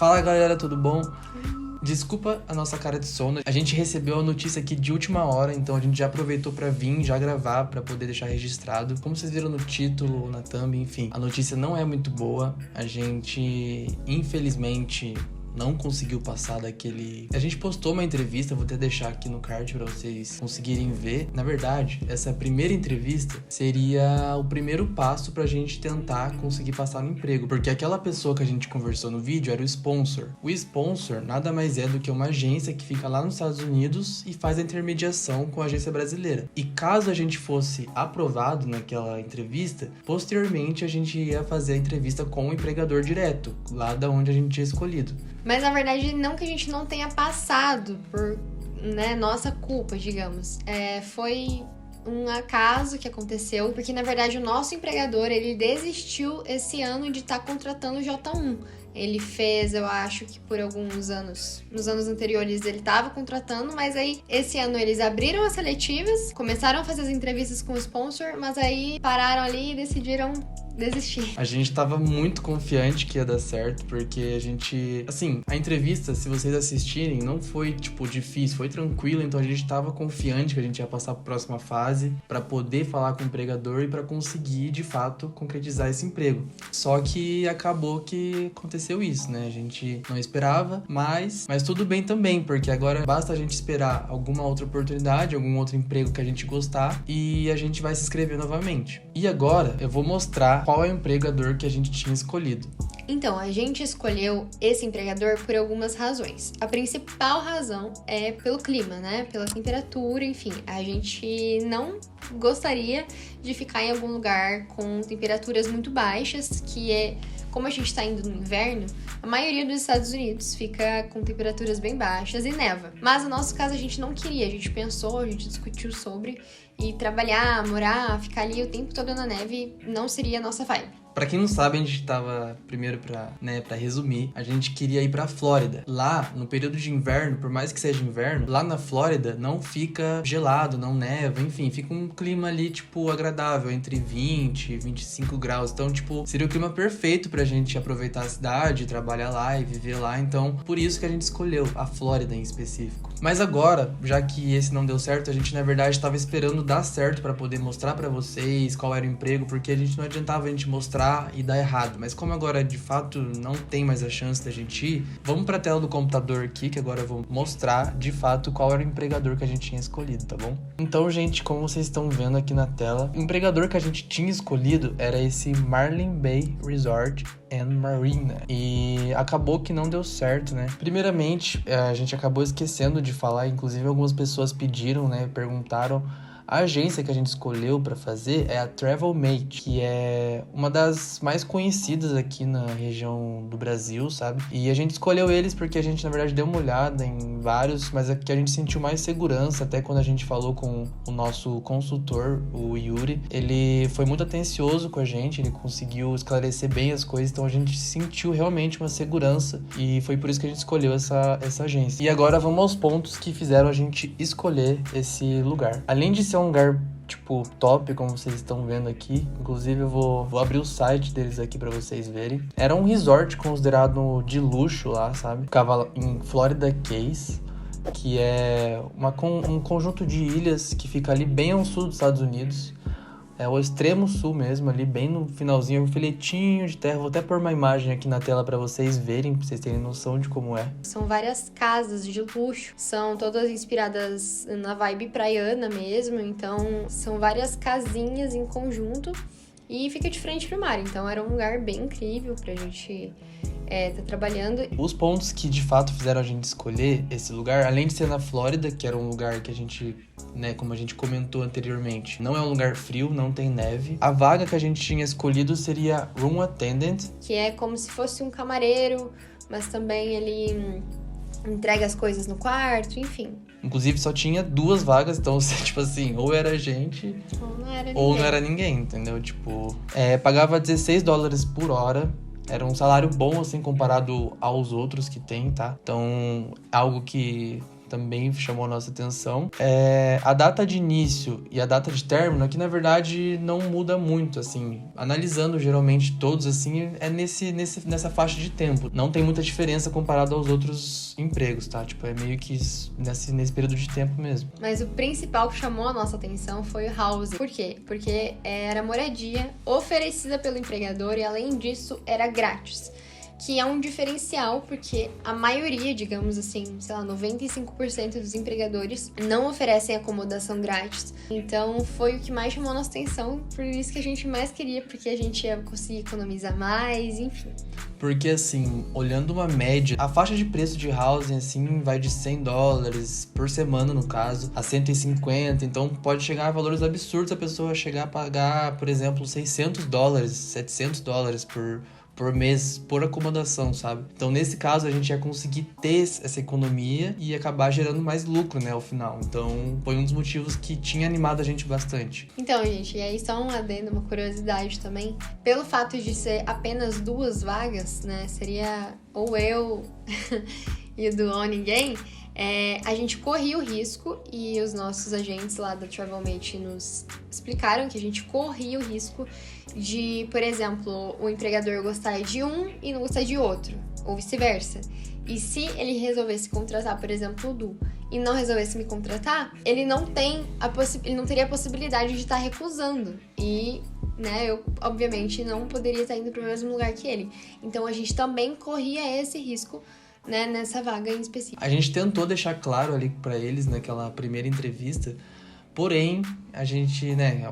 Fala galera, tudo bom? Desculpa a nossa cara de sono. A gente recebeu a notícia aqui de última hora, então a gente já aproveitou pra vir, já gravar, pra poder deixar registrado. Como vocês viram no título, na thumb, enfim, a notícia não é muito boa. A gente, infelizmente, não conseguiu passar daquele... A gente postou uma entrevista, vou até deixar aqui no card pra vocês conseguirem ver. Na verdade, essa primeira entrevista seria o primeiro passo pra gente tentar conseguir passar no emprego. Porque aquela pessoa que a gente conversou no vídeo era o sponsor. O sponsor nada mais é do que uma agência que fica lá nos Estados Unidos e faz a intermediação com a agência brasileira. E caso a gente fosse aprovado naquela entrevista, posteriormente a gente ia fazer a entrevista com o empregador direto, lá da onde a gente tinha escolhido. Mas, na verdade, não que a gente não tenha passado por, nossa culpa, digamos. Foi um acaso que aconteceu, porque, na verdade, o nosso empregador, ele desistiu esse ano de estar contratando o J1. Ele fez, eu acho que por alguns anos, nos anos anteriores ele estava contratando, mas aí esse ano eles abriram as seletivas, começaram a fazer as entrevistas com o sponsor, mas aí pararam ali e decidiram desistir. A gente tava muito confiante que ia dar certo, porque a gente... Assim, a entrevista, se vocês assistirem, não foi, difícil, foi tranquila, então a gente tava confiante que a gente ia passar pra próxima fase, pra poder falar com o empregador e pra conseguir, de fato, concretizar esse emprego. Só que acabou que aconteceu isso, né? A gente não esperava, mas tudo bem também, porque agora basta a gente esperar alguma outra oportunidade, algum outro emprego que a gente gostar e a gente vai se inscrever novamente. E agora eu vou mostrar qual é o empregador que a gente tinha escolhido. Então, a gente escolheu esse empregador por algumas razões. A principal razão é pelo clima, né? Pela temperatura, enfim. A gente não gostaria de ficar em algum lugar com temperaturas muito baixas, que é... Como a gente está indo no inverno, a maioria dos Estados Unidos fica com temperaturas bem baixas e neva. Mas no nosso caso a gente não queria, a gente pensou, a gente discutiu sobre, e trabalhar, morar, ficar ali o tempo todo na neve não seria a nossa vibe. Pra quem não sabe, a gente tava, primeiro pra resumir, a gente queria ir pra Flórida. Lá, no período de inverno, por mais que seja inverno, lá na Flórida não fica gelado, não neva, enfim, fica um clima ali, agradável, entre 20 e 25 graus. Então, seria o clima perfeito pra gente aproveitar a cidade, trabalhar lá e viver lá. Então, por isso que a gente escolheu a Flórida em específico. Mas agora, já que esse não deu certo, a gente, na verdade, tava esperando dar certo pra poder mostrar pra vocês qual era o emprego, porque a gente não adiantava a gente mostrar e dar errado. Mas como agora, de fato, não tem mais a chance da gente ir, vamos pra tela do computador aqui, que agora eu vou mostrar, de fato, qual era o empregador que a gente tinha escolhido, tá bom? Então, gente, como vocês estão vendo aqui na tela, o empregador que a gente tinha escolhido era esse Marlin Bay Resort and Marina. E acabou que não deu certo, né? Primeiramente, a gente acabou esquecendo de falar, inclusive algumas pessoas pediram, né, perguntaram. A agência que a gente escolheu para fazer é a Travelmate, que é uma das mais conhecidas aqui na região do Brasil, sabe? E a gente escolheu eles porque a gente, na verdade, deu uma olhada em vários, mas é que a gente sentiu mais segurança, até quando a gente falou com o nosso consultor, o Yuri. Ele foi muito atencioso com a gente, ele conseguiu esclarecer bem as coisas, então a gente sentiu realmente uma segurança e foi por isso que a gente escolheu essa agência. E agora vamos aos pontos que fizeram a gente escolher esse lugar. Além de ser um lugar, top, como vocês estão vendo aqui. Inclusive, eu vou abrir o site deles aqui pra vocês verem. Era um resort considerado de luxo lá, sabe? Ficava em Florida Keys, que é um conjunto de ilhas que fica ali bem ao sul dos Estados Unidos. É o extremo sul mesmo, ali bem no finalzinho, um filetinho de terra. Vou até pôr uma imagem aqui na tela pra vocês verem, pra vocês terem noção de como é. São várias casas de luxo, são todas inspiradas na vibe praiana mesmo, então são várias casinhas em conjunto e fica de frente pro mar, então era um lugar bem incrível pra gente tá trabalhando. Os pontos que de fato fizeram a gente escolher esse lugar, além de ser na Flórida, que era um lugar que a gente, como a gente comentou anteriormente, não é um lugar frio, não tem neve. A vaga que a gente tinha escolhido seria Room Attendant, que é como se fosse um camareiro, mas também ele entrega as coisas no quarto, enfim. Inclusive só tinha 2 vagas, então ou era a gente ou não era ninguém, entendeu? Pagava $16 por hora. Era um salário bom, assim, comparado aos outros que tem, tá? Então, algo que também chamou a nossa atenção. A data de início e a data de término aqui, na verdade, não muda muito, assim. Analisando, geralmente, todos, assim, é nessa faixa de tempo. Não tem muita diferença comparado aos outros empregos, tá? Tipo, é meio que nesse período de tempo mesmo. Mas o principal que chamou a nossa atenção foi o housing. Por quê? Porque era moradia oferecida pelo empregador e, além disso, era grátis. Que é um diferencial, porque a maioria, digamos assim, 95% dos empregadores não oferecem acomodação grátis. Então, foi o que mais chamou a nossa atenção, por isso que a gente mais queria, porque a gente ia conseguir economizar mais, enfim. Porque, assim, olhando uma média, a faixa de preço de housing, assim, vai de $100 por semana, no caso, a 150. Então, pode chegar a valores absurdos a pessoa chegar a pagar, por exemplo, $600, $700 por mês, por acomodação, sabe? Então, nesse caso, a gente ia conseguir ter essa economia e acabar gerando mais lucro, né, ao final. Então, foi um dos motivos que tinha animado a gente bastante. Então, gente, e aí só um adendo, uma curiosidade também. Pelo fato de ser apenas 2 vagas, né, seria ou eu e o do ou ninguém, a gente corria o risco, e os nossos agentes lá da Travelmate nos explicaram que a gente corria o risco de, por exemplo, o empregador gostar de um e não gostar de outro, ou vice-versa. E se ele resolvesse contratar, por exemplo, o Du, e não resolvesse me contratar, ele não teria a possibilidade de estar recusando. E, né, eu, obviamente, não poderia estar indo para o mesmo lugar que ele. Então, a gente também corria esse risco, né, nessa vaga em específico. A gente tentou deixar claro ali para eles naquela primeira entrevista, porém, a gente, né,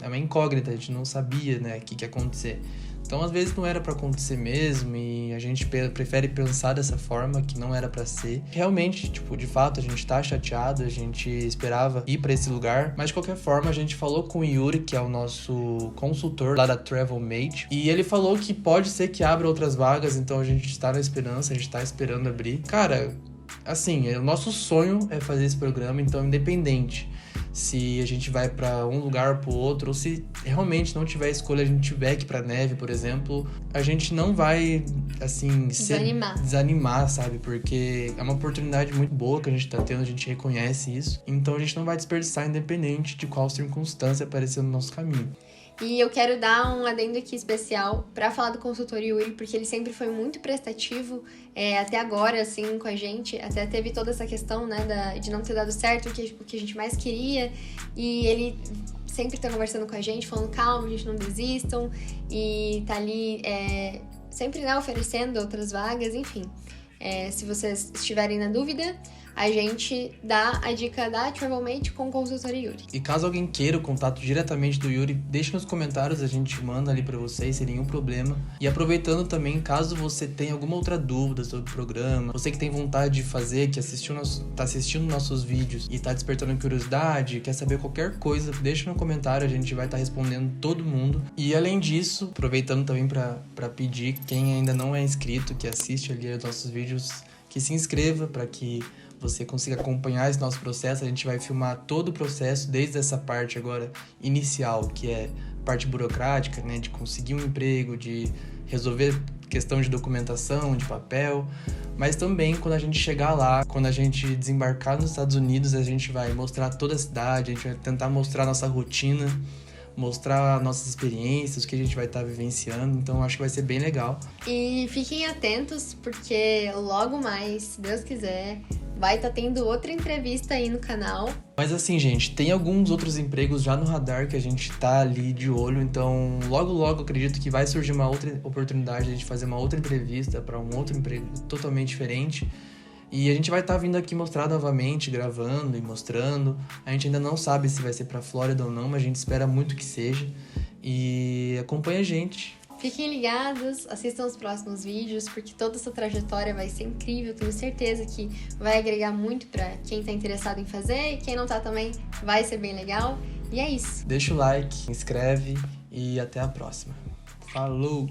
é uma incógnita, a gente não sabia, né, o que ia acontecer. Então, às vezes, não era pra acontecer mesmo, e a gente prefere pensar dessa forma, que não era pra ser. Realmente, tipo, de fato, a gente tá chateado, a gente esperava ir pra esse lugar, mas de qualquer forma, a gente falou com o Yuri, que é o nosso consultor lá da Travelmate, e ele falou que pode ser que abra outras vagas, então a gente está na esperança, a gente tá esperando abrir. Cara, assim, o nosso sonho é fazer esse programa, então, independente se a gente vai pra um lugar ou pro outro, ou se realmente não tiver escolha, a gente tiver que ir pra neve, por exemplo, a gente não vai, assim, desanimar, sabe? Porque é uma oportunidade muito boa que a gente tá tendo, a gente reconhece isso. Então a gente não vai desperdiçar, independente de qual circunstância aparecer no nosso caminho. E eu quero dar um adendo aqui especial para falar do consultor Yuri, porque ele sempre foi muito prestativo, até agora, assim, com a gente. Até teve toda essa questão, né, de não ter dado certo o que a gente mais queria. E ele sempre tá conversando com a gente, falando, calma, gente, não desistam. E tá ali sempre, né, oferecendo outras vagas, enfim. Se vocês estiverem na dúvida, a gente dá a dica da Travelmate com o consultor Yuri. E caso alguém queira o contato diretamente do Yuri, deixe nos comentários, a gente manda ali pra vocês, sem nenhum problema. E aproveitando também, caso você tenha alguma outra dúvida sobre o programa, você que tem vontade de fazer, que tá assistindo nossos vídeos e tá despertando curiosidade, quer saber qualquer coisa, deixa no comentário, a gente vai estar respondendo todo mundo. E além disso, aproveitando também pra pedir, quem ainda não é inscrito, que assiste ali os nossos vídeos, que se inscreva para que você consiga acompanhar esse nosso processo. A gente vai filmar todo o processo, desde essa parte agora inicial, que é a parte burocrática, né, de conseguir um emprego, de resolver questão de documentação, de papel, mas também quando a gente chegar lá, quando a gente desembarcar nos Estados Unidos, a gente vai mostrar toda a cidade, a gente vai tentar mostrar nossa rotina, mostrar nossas experiências, o que a gente vai estar vivenciando, então acho que vai ser bem legal. E fiquem atentos, porque logo mais, se Deus quiser, vai estar tendo outra entrevista aí no canal. Mas assim, gente, tem alguns outros empregos já no radar que a gente tá ali de olho, então logo acredito que vai surgir uma outra oportunidade de a gente fazer uma outra entrevista para um outro emprego totalmente diferente. E a gente vai estar vindo aqui mostrar novamente, gravando e mostrando. A gente ainda não sabe se vai ser pra Flórida ou não, mas a gente espera muito que seja. E acompanha a gente. Fiquem ligados, assistam os próximos vídeos, porque toda essa trajetória vai ser incrível. Tenho certeza que vai agregar muito pra quem tá interessado em fazer, e quem não tá também vai ser bem legal. E é isso. Deixa o like, se inscreve e até a próxima. Falou!